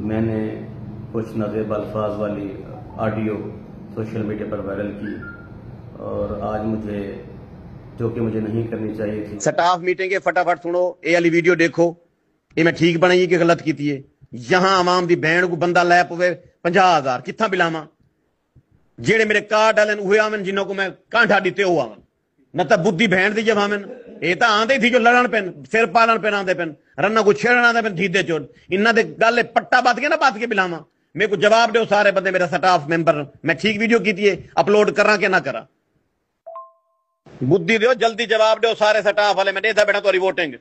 मैंने कुछ नाज़ेब अल्फाज वाली ऑडियो सोशल मीडिया पर वायरल की और आज मुझे जो कि मुझे नहीं करनी चाहिए थी। स्टाफ मीटिंग है, फटाफट सुनो, ये वाली वीडियो देखो, ये मैं ठीक बनाई कि गलत की है। यहां आवाम की भैन को बंदा लै पवे 50,000 कितना बिलावा, जेड़े मेरे कार्ड वाले हुए आवन जिन्हों को मैं कांठा दिते हो आवन, न तो बुद्धि भैन दी जब आवन। ये तो आंदे थी जो लड़न पेन, सिर पालन पेन आंदे पेन, रन्ना को छेड़न आंदे पेन, धीदे चोट इन्ना दे गल पट्टा बात के ना बात के बिलावा। मेरे को जवाब दो सारे बंदे, मेरा स्टाफ मेंबर, मैं ठीक वीडियो की थी, अपलोड करा के ना करा, बुद्धि दो, जल्दी जवाब दो सारे स्टाफ वाले। मैं देता बेटा तोरी वोटिंग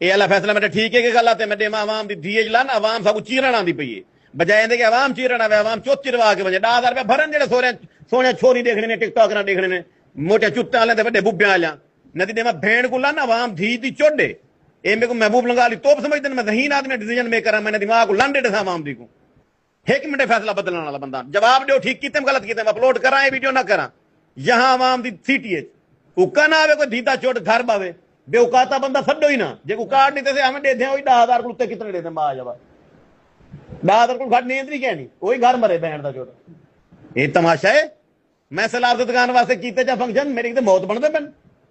ये वाला फैसला मेरे ठीक है कि गलत है। मैं देमा आवाम दी धीए जला ना, आवाम सब चीरण आंदी पई है, बजाय कि आवाम चीरण आवे, आवाम चोत चिरवा के बजे 10,000 रुपया भरन जेड़े सोने छोरी देखने ने, टिकटॉक ना देखने ने, मोटे चुत्ते वाले ते बड़े बुब्बियां आल्या नदी देमा भेड़ को ला ना, आवाम धी दी चोडे ए मेरे को महबूब लंगा ली तोप समझते मैं जहीन आदमी डिसीजन मेकर, मैंने दिमाग को लांडे दे आवाम दी को 1 मिनट फैसला बदलने वाला बंदा। जवाब दो ठीक किते गलत किते, अपलोड करा ये वीडियो ना करा। यहां आवाम दी सीटी है उका ना आवे कोई धीता चोट घर बावे, बेउकाता बंदा सड्डो ही ना, जे को कार्ड नहीं ते हमें दे दे 10,000 को कितने दे दे आ जावा 10,000 को घट नींद नहीं कहनी, वही घर मरे बहन का चोट। ये तमाशा है। मैं सलाह दुकान वास्ते कीते जा फंक्शन मेरी तो बहुत बनते पेन,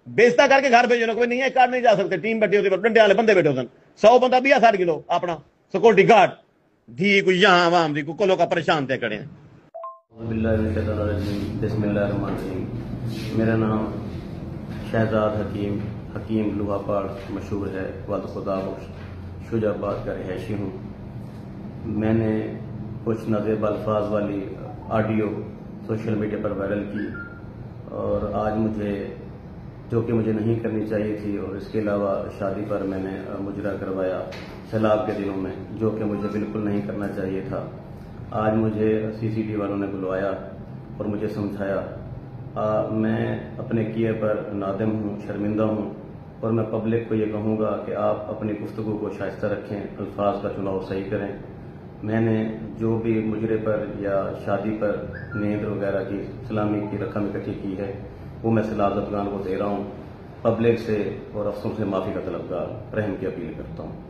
बेचता करके घर भेजो, कोई नहीं है कार्ड नहीं जा सकते, टीम बैठी होती डंडे वाले बंदे बैठे होते 100 बंदा 60 किलो अपना सिक्योरिटी गार्ड धी को यहाँ आवाम दी को लोग परेशान थे खड़े हैं। मेरा नाम शहजाद हकीम लोहापाड़ मशहूर है, वद खुदा बख्श शुजाबाद का रहायशी हूँ। मैंने कुछ नाज़ेब अल्फाज वाली ऑडियो सोशल मीडिया पर वायरल की और आज मुझे जो कि मुझे नहीं करनी चाहिए थी, और इसके अलावा शादी पर मैंने मुजरा करवाया सैलाब के दिनों में, जो कि मुझे बिल्कुल नहीं करना चाहिए था। आज मुझे सीसीटीवी वालों ने बुलवाया और मुझे समझाया। मैं अपने किए पर नादिम हूँ, शर्मिंदा हूँ, और मैं पब्लिक को ये कहूँगा कि आप अपनी गुफ्तगू को शाइस्ता रखें, अल्फाज का चुनाव सही करें। मैंने जो भी मुजरे पर या शादी पर नींद वगैरह की सलामी की रकम इकट्ठी की है वो मैं सलाह दुकान को दे रहा हूँ। पब्लिक से और अफसरों से माफ़ी का तलबगार रहम की अपील करता हूँ।